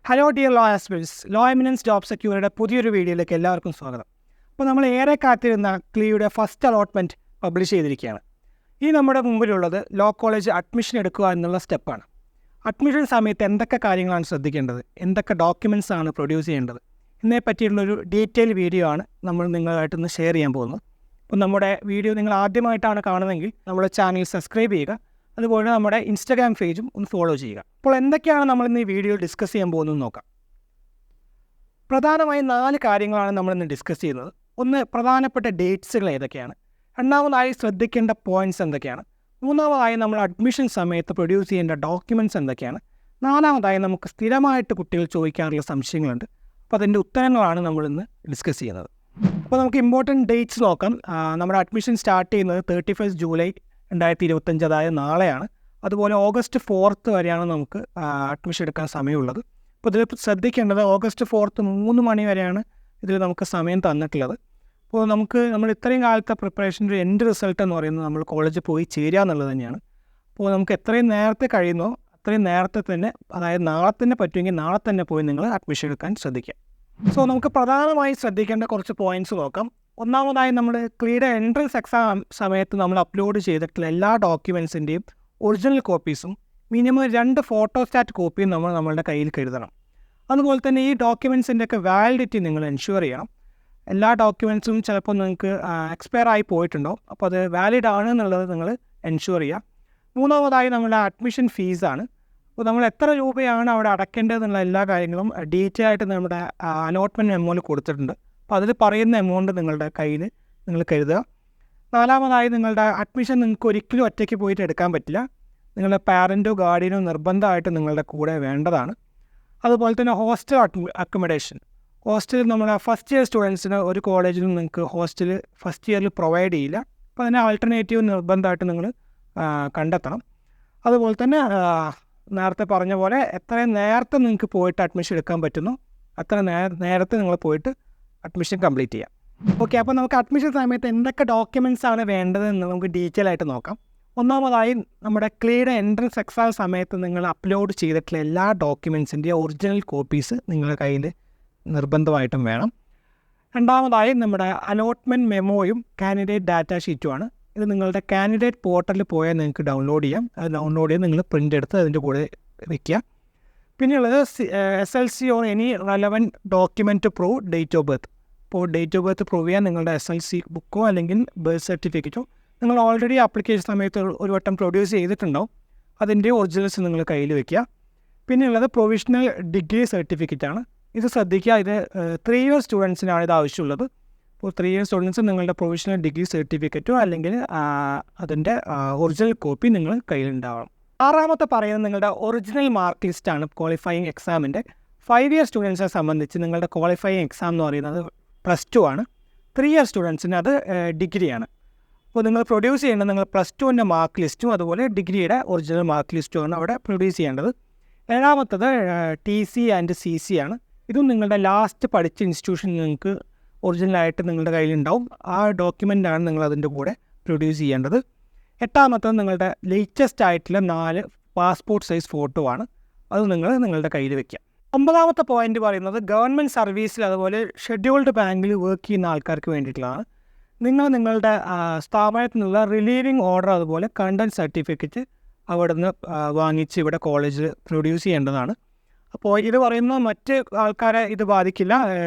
Hello dear law aspirants, law eminence job സെക്യൂരിറ്റിയുടെ പുതിയൊരു വീഡിയോയിലേക്ക് എല്ലാവർക്കും സ്വാഗതം. അപ്പോൾ നമ്മൾ ഏറെ കാത്തിരുന്ന ക്ലിയുടെ ഫസ്റ്റ് അലോട്ട്മെൻറ്റ് പബ്ലിഷ് ചെയ്തിരിക്കുകയാണ്. ഈ നമ്മുടെ മുമ്പിലുള്ളത് ലോ കോളേജ് അഡ്മിഷൻ എടുക്കുക എന്നുള്ള സ്റ്റെപ്പാണ്. അഡ്മിഷൻ സമയത്ത് എന്തൊക്കെ കാര്യങ്ങളാണ് ശ്രദ്ധിക്കേണ്ടത്, എന്തൊക്കെ ഡോക്യുമെൻറ്റ്സ് ആണ് പ്രൊഡ്യൂസ് ചെയ്യേണ്ടത് എന്നേ പറ്റിയുള്ളൊരു ഡീറ്റെയിൽ വീഡിയോ ആണ് നമ്മൾ നിങ്ങളുമായിട്ടൊന്ന് ഷെയർ ചെയ്യാൻ പോകുന്നത്. അപ്പോൾ നമ്മുടെ വീഡിയോ നിങ്ങൾ ആദ്യമായിട്ടാണ് കാണുന്നതെങ്കിൽ നമ്മുടെ ചാനൽ സബ്സ്ക്രൈബ് ചെയ്യുക, അതുപോലെ നമ്മുടെ ഇൻസ്റ്റാഗ്രാം പേജും ഒന്ന് ഫോളോ ചെയ്യുക. അപ്പോൾ എന്തൊക്കെയാണ് നമ്മൾ ഇന്ന് ഈ വീഡിയോയിൽ ഡിസ്കസ് ചെയ്യാൻ പോകുന്നത് നോക്കാം. പ്രധാനമായും 4 കാര്യങ്ങളാണ് നമ്മളിന്ന് ഡിസ്കസ് ചെയ്യുന്നത്. ഒന്ന്, പ്രധാനപ്പെട്ട ഡേറ്റ്സുകൾ ഏതൊക്കെയാണ്. രണ്ടാമതായി ശ്രദ്ധിക്കേണ്ട പോയിൻറ്റ്സ് എന്തൊക്കെയാണ്. മൂന്നാമതായി നമ്മൾ അഡ്മിഷൻ സമയത്ത് പ്രൊഡ്യൂസ് ചെയ്യേണ്ട ഡോക്യുമെൻറ്റ്സ് എന്തൊക്കെയാണ്. നാലാമതായി നമുക്ക് സ്ഥിരമായിട്ട് കുട്ടികൾ ചോദിക്കാറുള്ള സംശയങ്ങളുണ്ട്. അപ്പോൾ അതിൻ്റെ ഉത്തരങ്ങളാണ് നമ്മളിന്ന് ഡിസ്കസ് ചെയ്യുന്നത്. അപ്പോൾ നമുക്ക് ഇമ്പോർട്ടൻറ്റ് ഡേറ്റ്സ് നോക്കാം. നമ്മുടെ അഡ്മിഷൻ സ്റ്റാർട്ട് ചെയ്യുന്നത് 31 ജൂലൈ 2025, അതായത് നാളെയാണ്. അതുപോലെ August 4 വരെയാണ് നമുക്ക് അഡ്മിഷൻ എടുക്കാൻ സമയമുള്ളത്. അപ്പോൾ ഇതിൽ ശ്രദ്ധിക്കേണ്ടത് August 4 3 മണി വരെയാണ് ഇതിൽ നമുക്ക് സമയം തന്നിട്ടുള്ളത്. അപ്പോൾ നമ്മൾ ഇത്രയും കാലത്തെ പ്രിപ്പറേഷൻ്റെ ഒരു എൻഡ് റിസൾട്ട് എന്ന് പറയുന്നത് നമ്മൾ കോളേജിൽ പോയി ചേരുക എന്നുള്ളത് തന്നെയാണ്. അപ്പോൾ നമുക്ക് എത്രയും നേരത്തെ കഴിയുന്നോ അത്രയും നേരത്തെ തന്നെ, അതായത് നാളെ തന്നെ പറ്റുമെങ്കിൽ നാളെ തന്നെ പോയി നിങ്ങൾ അഡ്മിഷൻ എടുക്കാൻ ശ്രദ്ധിക്കുക. സോ നമുക്ക് പ്രധാനമായി ശ്രദ്ധിക്കേണ്ട കുറച്ച് പോയിൻറ്റ്സ് നോക്കാം. ഒന്നാമതായി നമ്മൾ ക്ലിയുടെ എൻട്രൻസ് എക്സാം സമയത്ത് നമ്മൾ അപ്ലോഡ് ചെയ്തിട്ടുള്ള എല്ലാ ഡോക്യുമെൻസിൻ്റെയും ഒറിജിനൽ കോപ്പീസും മിനിമം 2 ഫോട്ടോസ്റ്റാറ്റ് കോപ്പിയും നമ്മളുടെ കയ്യിൽ കരുതണം. അതുപോലെ തന്നെ ഈ ഡോക്യുമെൻസിൻ്റെയൊക്കെ വാലിഡിറ്റി നിങ്ങൾ എൻഷുവർ ചെയ്യണം. എല്ലാ ഡോക്യുമെൻസും ചിലപ്പോൾ നിങ്ങൾക്ക് എക്സ്പയർ ആയി പോയിട്ടുണ്ടാവും. അപ്പോൾ അത് വാലിഡ് ആണ് എന്നുള്ളത് നിങ്ങൾ എൻഷുവർ ചെയ്യുക. മൂന്നാമതായി നമ്മുടെ അഡ്മിഷൻ ഫീസാണ്. അപ്പോൾ നമ്മൾ എത്ര രൂപയാണ് അവിടെ അടയ്ക്കേണ്ടതെന്നുള്ള എല്ലാ കാര്യങ്ങളും ഡീറ്റെയിൽ ആയിട്ട് നമ്മുടെ അലോട്ട്മെൻറ്റ് മെമ്മോയിൽ കൊടുത്തിട്ടുണ്ട്. അപ്പോൾ അതിൽ പറയുന്ന എമൗണ്ട് നിങ്ങളുടെ കയ്യിൽ നിങ്ങൾ കരുതുക. നാലാമതായി നിങ്ങളുടെ അഡ്മിഷൻ നിങ്ങൾക്ക് ഒരിക്കലും ഒറ്റയ്ക്ക് പോയിട്ട് എടുക്കാൻ പറ്റില്ല. നിങ്ങളുടെ പാരൻറ്റോ ഗാർഡിയനോ നിർബന്ധമായിട്ട് നിങ്ങളുടെ കൂടെ വേണ്ടതാണ്. അതുപോലെ തന്നെ ഹോസ്റ്റൽ അക്കോമഡേഷൻ. ഹോസ്റ്റൽ നമ്മുടെ ഫസ്റ്റ് ഇയർ സ്റ്റുഡൻസിന് ഒരു കോളേജിലും നിങ്ങൾക്ക് ഹോസ്റ്റൽ ഫസ്റ്റ് ഇയറിൽ പ്രൊവൈഡ് ചെയ്യില്ല. അപ്പോൾ അതിന് ആൾട്ടർനേറ്റീവ് നിർബന്ധമായിട്ട് നിങ്ങൾ കണ്ടെത്തണം. അതുപോലെ തന്നെ നേരത്തെ പറഞ്ഞ പോലെ എത്രയും നേരത്തെ നിങ്ങൾക്ക് പോയിട്ട് അഡ്മിഷൻ എടുക്കാൻ പറ്റുന്നു അത്ര നേരത്തെ നിങ്ങൾ പോയിട്ട് അഡ്മിഷൻ കംപ്ലീറ്റ് ചെയ്യാം. ഓക്കെ, അപ്പോൾ നമുക്ക് അഡ്മിഷൻ സമയത്ത് എന്തൊക്കെ ഡോക്യുമെൻറ്റ്സ് ആണ് വേണ്ടതെന്ന് നമുക്ക് ഡീറ്റെയിൽ ആയിട്ട് നോക്കാം. ഒന്നാമതായി നമ്മുടെ ക്ലിയുടെ എൻട്രൻസ് എക്സാം സമയത്ത് നിങ്ങൾ അപ്ലോഡ് ചെയ്തിട്ടുള്ള എല്ലാ ഡോക്യുമെൻസിൻ്റെ ഒറിജിനൽ കോപ്പീസ് നിങ്ങളുടെ കയ്യിൽ നിർബന്ധമായിട്ടും വേണം. രണ്ടാമതായി നമ്മുടെ അലോട്ട്മെൻറ്റ് മെമ്മോയും കാൻഡിഡേറ്റ് ഡാറ്റ ഷീറ്റുമാണ്. ഇത് നിങ്ങളുടെ കാൻഡിഡേറ്റ് പോർട്ടലിൽ പോയാൽ നിങ്ങൾക്ക് ഡൗൺലോഡ് ചെയ്യാം. അത് ഡൗൺലോഡ് ചെയ്ത് നിങ്ങൾ പ്രിൻ്റ് എടുത്ത് അതിൻ്റെ കൂടെ വയ്ക്കുക. പിന്നെയുള്ളത് SLC or any relevant document prove date of birth. ഇപ്പോൾ ഡേറ്റ് ഓഫ് ബർത്ത് പ്രൂവ് ചെയ്യാൻ നിങ്ങളുടെ SLC ബുക്കോ അല്ലെങ്കിൽ ബർത്ത് സർട്ടിഫിക്കറ്റോ നിങ്ങൾ ഓൾറെഡി ആപ്ലിക്കേഷൻ സമയത്ത് ഒരു വട്ടം പ്രൊഡ്യൂസ് ചെയ്തിട്ടുണ്ടാവും. അതിൻ്റെ ഒറിജിനൽസ് നിങ്ങൾ കയ്യിൽ വയ്ക്കുക. പിന്നെയുള്ളത് പ്രൊവിഷണൽ ഡിഗ്രി സർട്ടിഫിക്കറ്റാണ്. ഇത് ശ്രദ്ധിക്കുക, ഇത് 3 ഇയർ സ്റ്റുഡൻസിനാണ് ഇത് ആവശ്യമുള്ളത്. അപ്പോൾ 3 ഇയർ സ്റ്റുഡൻസ് നിങ്ങളുടെ പ്രൊവിഷണൽ ഡിഗ്രി സർട്ടിഫിക്കറ്റോ അല്ലെങ്കിൽ അതിൻ്റെ ഒറിജിനൽ കോപ്പി നിങ്ങൾ കയ്യിലുണ്ടാവണം. ആറാമത്തെ പറയുന്നത് നിങ്ങളുടെ ഒറിജിനൽ മാർക്ക് ലിസ്റ്റാണ് ക്വാളിഫയിങ് എക്സാമിൻ്റെ. 5 ഇയർ സ്റ്റുഡൻസിനെ സംബന്ധിച്ച് നിങ്ങളുടെ ക്വാളിഫയിങ് എക്സാം എന്ന് പറയുന്നത് +2 ആണ്. 3 ഇയർ സ്റ്റുഡൻസിന് അത് ഡിഗ്രിയാണ്. അപ്പോൾ നിങ്ങൾ പ്രൊഡ്യൂസ് ചെയ്യേണ്ടത് നിങ്ങൾ +2ൻ്റെ മാർക്ക് ലിസ്റ്റും അതുപോലെ ഡിഗ്രിയുടെ ഒറിജിനൽ മാർക്ക് ലിസ്റ്റുമാണ് അവിടെ പ്രൊഡ്യൂസ് ചെയ്യേണ്ടത്. ഏഴാമത്തത് TC ആൻഡ് CC ആണ്. ഇതും നിങ്ങളുടെ ലാസ്റ്റ് പഠിച്ച ഇൻസ്റ്റിറ്റ്യൂഷൻ നിങ്ങൾക്ക് ഒറിജിനലായിട്ട് നിങ്ങളുടെ കയ്യിലുണ്ടാവും. ആ ഡോക്യുമെൻ്റാണ് നിങ്ങൾ അതിൻ്റെ കൂടെ പ്രൊഡ്യൂസ് ചെയ്യേണ്ടത്. എട്ടാമത്തത് നിങ്ങളുടെ ലേറ്റസ്റ്റ് ആയിട്ടുള്ള 4 പാസ്പോർട്ട് സൈസ് ഫോട്ടോ ആണ്. അത് നിങ്ങളുടെ കയ്യിൽ വയ്ക്കുക. 9ാമത്തെ പോയിൻ്റ് പറയുന്നത് ഗവൺമെൻറ് സർവീസിൽ അതുപോലെ ഷെഡ്യൂൾഡ് ബാങ്കിൽ വർക്ക് ചെയ്യുന്ന ആൾക്കാർക്ക് വേണ്ടിയിട്ടുള്ളതാണ്. നിങ്ങളുടെ സ്ഥാപനത്തിൽ നിന്നുള്ള റിലീവിങ് ഓർഡർ അതുപോലെ കണ്ടൻറ് സർട്ടിഫിക്കറ്റ് അവിടെ നിന്ന് വാങ്ങിച്ച് ഇവിടെ കോളേജിൽ പ്രൊഡ്യൂസ് ചെയ്യേണ്ടതാണ്. അപ്പോൾ ഇത് പറയുന്ന മറ്റ് ആൾക്കാരെ ഇത് ബാധിക്കില്ല.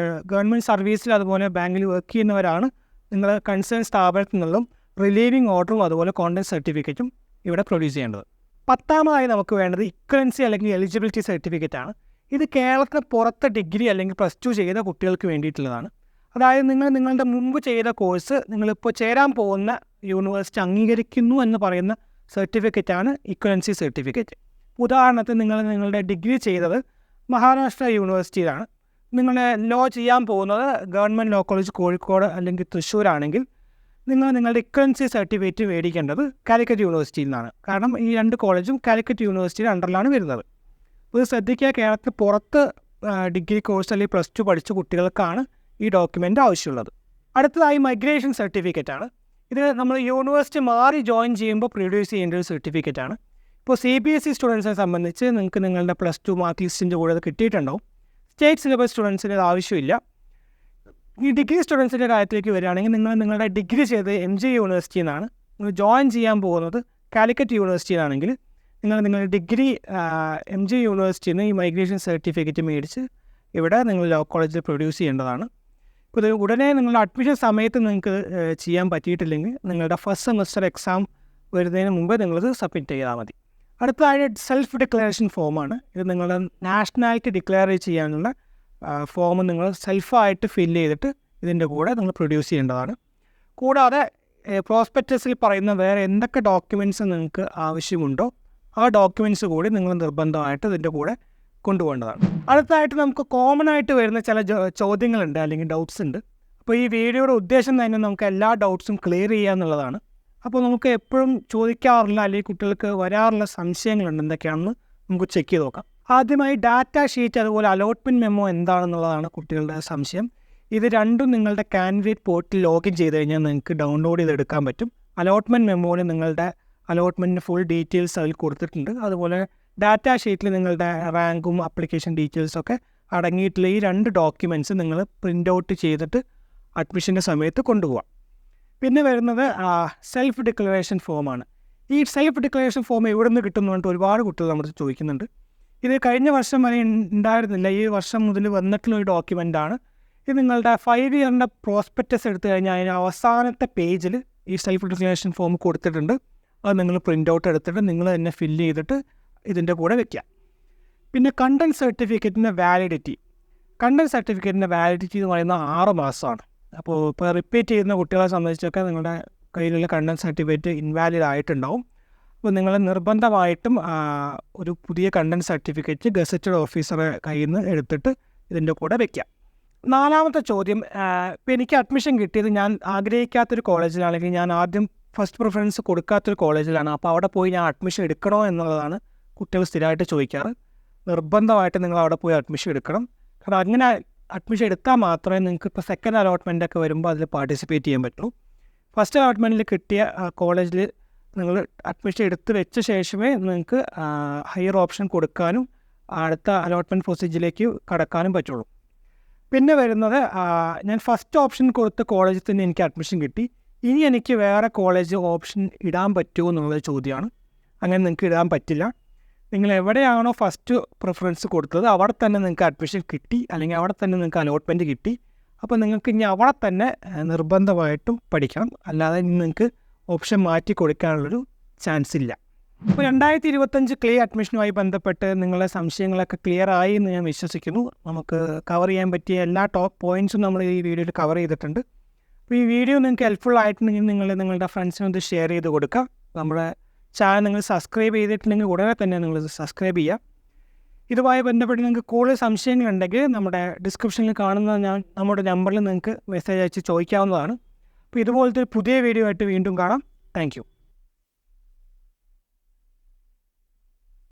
ഗവൺമെൻറ് സർവീസിൽ അതുപോലെ ബാങ്കിൽ വർക്ക് ചെയ്യുന്നവരാണ് നിങ്ങൾ കൺസേൺ സ്ഥാപനത്തിൽ നിന്നും റിലീവിങ് ഓർഡറും അതുപോലെ കോണ്ടൻറ് സർട്ടിഫിക്കറ്റും ഇവിടെ പ്രൊഡ്യൂസ് ചെയ്യേണ്ടത്. 10ാമതായി നമുക്ക് വേണ്ടത് ഇക്വലൻസി അല്ലെങ്കിൽ എലിജിബിലിറ്റി സർട്ടിഫിക്കറ്റ് ആണ്. ഇത് കേരളത്തിന് പുറത്ത് ഡിഗ്രി അല്ലെങ്കിൽ +2 ചെയ്ത കുട്ടികൾക്ക് വേണ്ടിയിട്ടുള്ളതാണ്. അതായത് നിങ്ങളുടെ മുമ്പ് ചെയ്ത കോഴ്സ് നിങ്ങളിപ്പോൾ ചേരാൻ പോകുന്ന യൂണിവേഴ്സിറ്റി അംഗീകരിക്കുന്നു എന്ന് പറയുന്ന സർട്ടിഫിക്കറ്റാണ് ഇക്വലൻസി സർട്ടിഫിക്കറ്റ്. ഉദാഹരണത്തിന് നിങ്ങളുടെ ഡിഗ്രി ചെയ്തത് മഹാരാഷ്ട്ര യൂണിവേഴ്സിറ്റിയിലാണ്. നിങ്ങളുടെ ലോ ചെയ്യാൻ പോകുന്നത് ഗവൺമെൻറ് ലോ കോളേജ് കോഴിക്കോട് അല്ലെങ്കിൽ തൃശ്ശൂരാണെങ്കിൽ നിങ്ങളുടെ ഇക്വലൻസി സർട്ടിഫിക്കറ്റ് മേടിക്കേണ്ടത് കാലിക്കറ്റ് യൂണിവേഴ്സിറ്റിയിൽ നിന്നാണ്. കാരണം ഈ 2 കോളേജും കാലിക്കറ്റ് യൂണിവേഴ്സിറ്റിയുടെ അണ്ടറിലാണ് വരുന്നത്. ഇത് ശ്രദ്ധിക്കുക, കേരളത്തിൽ പുറത്ത് ഡിഗ്രി കോഴ്സ് അല്ലെങ്കിൽ +2 പഠിച്ച കുട്ടികൾക്കാണ് ഈ ഡോക്യുമെൻ്റ് ആവശ്യമുള്ളത്. അടുത്തതായി മൈഗ്രേഷൻ സർട്ടിഫിക്കറ്റാണ്. ഇത് നമ്മൾ യൂണിവേഴ്സിറ്റി മാറി ജോയിൻ ചെയ്യുമ്പോൾ പ്രൊഡ്യൂസ് ചെയ്യേണ്ട ഒരു സർട്ടിഫിക്കറ്റാണ്. ഇപ്പോൾ CBSE സ്റ്റുഡൻസിനെ സംബന്ധിച്ച് നിങ്ങൾക്ക് നിങ്ങളുടെ +2 മാർക്ക് ലിസ്റ്റിൻ്റെ കൂടെ അത് കിട്ടിയിട്ടുണ്ടാവും. സ്റ്റേറ്റ് സിലബസ് സ്റ്റുഡൻസിന് ഇത് ആവശ്യമില്ല. ഈ ഡിഗ്രി സ്റ്റുഡൻസിൻ്റെ കാര്യത്തിലേക്ക് വരികയാണെങ്കിൽ നിങ്ങളുടെ ഡിഗ്രി ചെയ്ത് MG യൂണിവേഴ്സിറ്റിയിൽ നിന്നാണ്. നിങ്ങൾ ജോയിൻ ചെയ്യാൻ പോകുന്നത് കാലിക്കറ്റ് യൂണിവേഴ്സിറ്റിയിലാണെങ്കിൽ നിങ്ങളുടെ ഡിഗ്രി MG യൂണിവേഴ്സിറ്റിയിൽ നിന്ന് ഈ മൈഗ്രേഷൻ സർട്ടിഫിക്കറ്റ് മേടിച്ച് ഇവിടെ നിങ്ങൾ ലോ കോളേജിൽ പ്രൊഡ്യൂസ് ചെയ്യേണ്ടതാണ്. ഇപ്പോൾ ഇത് ഉടനെ നിങ്ങളുടെ അഡ്മിഷൻ സമയത്ത് നിങ്ങൾക്ക് ചെയ്യാൻ പറ്റിയിട്ടില്ലെങ്കിൽ നിങ്ങളുടെ ഫസ്റ്റ് സെമസ്റ്റർ എക്സാം വരുന്നതിന് മുമ്പ് നിങ്ങളത് സബ്മിറ്റ് ചെയ്താൽ മതി. അടുത്തതായിട്ട് സെൽഫ് ഡിക്ലറേഷൻ ഫോമാണ്. ഇത് നിങ്ങളുടെ നാഷണാലിറ്റി ഡിക്ലെയർ ചെയ്യാനുള്ള ഫോം നിങ്ങൾ സെൽഫായിട്ട് ഫില്ല് ചെയ്തിട്ട് ഇതിൻ്റെ കൂടെ നിങ്ങൾ പ്രൊഡ്യൂസ് ചെയ്യേണ്ടതാണ്. കൂടാതെ പ്രോസ്പെക്ടസിൽ പറയുന്ന വേറെ എന്തൊക്കെ ഡോക്യുമെൻറ്റ്സ് നിങ്ങൾക്ക് ആവശ്യമുണ്ടോ ആ ഡോക്യുമെൻറ്റ്സ് കൂടി നിങ്ങൾ നിർബന്ധമായിട്ട് ഇതിൻ്റെ കൂടെ കൊണ്ടുപോകേണ്ടതാണ്. അടുത്തതായിട്ട് നമുക്ക് കോമൺ ആയിട്ട് വരുന്ന ചില ചോദ്യങ്ങളുണ്ട്, അല്ലെങ്കിൽ ഡൗട്ട്സ് ഉണ്ട്. അപ്പോൾ ഈ വീഡിയോയുടെ ഉദ്ദേശം തന്നെ നമുക്ക് എല്ലാ ഡൗട്ട്സും ക്ലിയർ ചെയ്യുക എന്നുള്ളതാണ്. അപ്പോൾ നമുക്ക് എപ്പോഴും ചോദിക്കാറുള്ള അല്ലെങ്കിൽ കുട്ടികൾക്ക് വരാറുള്ള സംശയങ്ങളുണ്ട്, എന്തൊക്കെയാണെന്ന് നമുക്ക് ചെക്ക് ചെയ്ത് നോക്കാം. ആദ്യമായി ഡാറ്റ ഷീറ്റ് അതുപോലെ അലോട്ട്മെൻറ്റ് മെമ്മോ എന്താണെന്നുള്ളതാണ് കുട്ടികളുടെ സംശയം. ഇത് രണ്ടും നിങ്ങളുടെ കാൻഡിഡേറ്റ് പോർട്ടിൽ ലോഗിൻ ചെയ്ത് കഴിഞ്ഞാൽ നിങ്ങൾക്ക് ഡൗൺലോഡ് ചെയ്തെടുക്കാൻ പറ്റും. അലോട്ട്മെൻറ്റ് മെമ്മോയിൽ നിങ്ങളുടെ അലോട്ട്മെൻറ്റിന് ഫുൾ ഡീറ്റെയിൽസ് അതിൽ കൊടുത്തിട്ടുണ്ട്. അതുപോലെ ഡാറ്റ ഷീറ്റിൽ നിങ്ങളുടെ റാങ്കും ആപ്ലിക്കേഷൻ ഡീറ്റെയിൽസൊക്കെ അടങ്ങിയിട്ടുള്ള ഈ 2 ഡോക്യുമെൻറ്റ്സ് നിങ്ങൾ പ്രിൻ്റ് ഔട്ട് ചെയ്തിട്ട് അഡ്മിഷൻ്റെ സമയത്ത് കൊണ്ടുപോകാം. പിന്നെ വരുന്നത് സെൽഫ് ഡിക്ലറേഷൻ ഫോമാണ്. ഈ സെൽഫ് ഡിക്ലറേഷൻ ഫോം എവിടെ നിന്ന് കിട്ടുമെന്ന് പറഞ്ഞിട്ട് ഒരുപാട് കുട്ടികൾ നമ്മുടെ ചോദിക്കുന്നുണ്ട്. ഇത് കഴിഞ്ഞ വർഷം വരെ ഉണ്ടായിരുന്നില്ല, ഈ വർഷം മുതൽ വന്നിട്ടുള്ളൊരു ഡോക്യുമെൻ്റാണ്. ഇത് നിങ്ങളുടെ 5 ഇയറിൻ്റെ പ്രോസ്പെക്ടസ് എടുത്തു കഴിഞ്ഞാൽ അതിന് അവസാനത്തെ പേജിൽ ഈ സെൽഫ് ഡിക്ലറേഷൻ ഫോം കൊടുത്തിട്ടുണ്ട്. അത് നിങ്ങൾ പ്രിൻ്റ് ഔട്ട് എടുത്തിട്ട് നിങ്ങൾ തന്നെ ഫില്ല് ചെയ്തിട്ട് ഇതിൻ്റെ കൂടെ വയ്ക്കുക. പിന്നെ കണ്ടൻറ് സർട്ടിഫിക്കറ്റിൻ്റെ വാലിഡിറ്റി എന്ന് പറയുന്നത് 6 മാസമാണ്. അപ്പോൾ ഇപ്പോൾ റിപ്പീറ്റ് ചെയ്യുന്ന കുട്ടികളെ സംബന്ധിച്ചൊക്കെ നിങ്ങളുടെ കയ്യിലുള്ള കണ്ടൻറ് സർട്ടിഫിക്കറ്റ് ഇൻവാലിഡ് ആയിട്ടുണ്ടാവും. അപ്പോൾ നിങ്ങൾ നിർബന്ധമായിട്ടും ഒരു പുതിയ കണ്ടൻറ് സർട്ടിഫിക്കറ്റ് ഗസറ്റഡ് ഓഫീസറെ കയ്യിൽ നിന്ന് എടുത്തിട്ട് ഇതിൻ്റെ കൂടെ വയ്ക്കുക. 4ാമത്തെ ചോദ്യം, ഇപ്പോൾ എനിക്ക് അഡ്മിഷൻ കിട്ടിയത് ഞാൻ ആഗ്രഹിക്കാത്തൊരു കോളേജിലാണെങ്കിൽ ഞാൻ ആദ്യം ഫസ്റ്റ് പ്രിഫറൻസ് കൊടുക്കാത്തൊരു കോളേജിലാണ്. അപ്പോൾ അവിടെ പോയി ഞാൻ അഡ്മിഷൻ എടുക്കണോ എന്നുള്ളതാണ് കുട്ടികൾ സ്ഥിരമായിട്ട് ചോദിക്കാറ്. നിർബന്ധമായിട്ട് നിങ്ങൾ അവിടെ പോയി അഡ്മിഷൻ എടുക്കണം. കാരണം അങ്ങനെ അഡ്മിഷൻ എടുത്താൽ മാത്രമേ നിങ്ങൾക്ക് ഇപ്പോൾ സെക്കൻഡ് അലോട്ട്മെൻറ്റൊക്കെ വരുമ്പോൾ അതിൽ പാർട്ടിസിപ്പേറ്റ് ചെയ്യാൻ പറ്റുള്ളൂ. ഫസ്റ്റ് അലോട്ട്മെൻറ്റിൽ കിട്ടിയ കോളേജിൽ നിങ്ങൾ അഡ്മിഷൻ എടുത്ത് വെച്ച ശേഷമേ നിങ്ങൾക്ക് ഹയർ ഓപ്ഷൻ കൊടുക്കാനും അടുത്ത അലോട്ട്മെൻറ്റ് പ്രൊസീജിയറിലേക്ക് കടക്കാനും പറ്റുള്ളൂ. പിന്നെ വരുന്നത്, ഞാൻ ഫസ്റ്റ് ഓപ്ഷൻ കൊടുത്ത കോളേജിൽ തന്നെ എനിക്ക് അഡ്മിഷൻ കിട്ടി, ഇനി എനിക്ക് വേറെ കോളേജ് ഓപ്ഷൻ ഇടാൻ പറ്റുമോ എന്നുള്ളത് ചോദ്യമാണ്. അങ്ങനെ നിങ്ങൾക്ക് ഇടാൻ പറ്റില്ല. നിങ്ങൾ എവിടെയാണോ ഫസ്റ്റ് പ്രിഫറൻസ് കൊടുത്തത് അവിടെ തന്നെ നിങ്ങൾക്ക് അഡ്മിഷൻ കിട്ടി, അല്ലെങ്കിൽ അവിടെ തന്നെ നിങ്ങൾക്ക് അലോട്ട്മെൻറ്റ് കിട്ടി. അപ്പോൾ നിങ്ങൾക്ക് ഇനി അവിടെ തന്നെ നിർബന്ധമായിട്ടും പഠിക്കണം, അല്ലാതെ നിങ്ങൾക്ക് ഓപ്ഷൻ മാറ്റി കൊടുക്കാനുള്ളൊരു ചാൻസ് ഇല്ല. അപ്പോൾ 2025 ക്ലേ അഡ്മിഷനുമായി ബന്ധപ്പെട്ട് നിങ്ങളുടെ സംശയങ്ങളൊക്കെ ക്ലിയർ ആയി എന്ന് ഞാൻ വിശ്വസിക്കുന്നു. നമുക്ക് കവർ ചെയ്യാൻ പറ്റിയ എല്ലാ ടോപ്പ് പോയിൻറ്റ്സും നമ്മൾ ഈ വീഡിയോയിൽ കവർ ചെയ്തിട്ടുണ്ട്. അപ്പോൾ ഈ വീഡിയോ നിങ്ങൾക്ക് ഹെൽപ്ഫുൾ ആയിട്ടുണ്ടെങ്കിൽ നിങ്ങളുടെ ഫ്രണ്ട്സിനൊന്ന് ഷെയർ ചെയ്ത് കൊടുക്കുക. നമ്മുടെ ചാനൽ നിങ്ങൾ സബ്സ്ക്രൈബ് ചെയ്തിട്ടുണ്ടെങ്കിൽ ഉടനെ തന്നെ നിങ്ങൾ സബ്സ്ക്രൈബ് ചെയ്യുക. ഇതുമായി ബന്ധപ്പെട്ട് നിങ്ങൾക്ക് കൂടുതൽ സംശയങ്ങളുണ്ടെങ്കിൽ നമ്മുടെ ഡിസ്ക്രിപ്ഷനിൽ കാണുന്ന നമ്മുടെ നമ്പറിൽ നിങ്ങൾക്ക് മെസ്സേജ് അയച്ച് ചോദിക്കാവുന്നതാണ്. അപ്പോൾ ഇതുപോലത്തെ ഒരു പുതിയ വീഡിയോ ആയിട്ട് വീണ്ടും കാണാം. താങ്ക്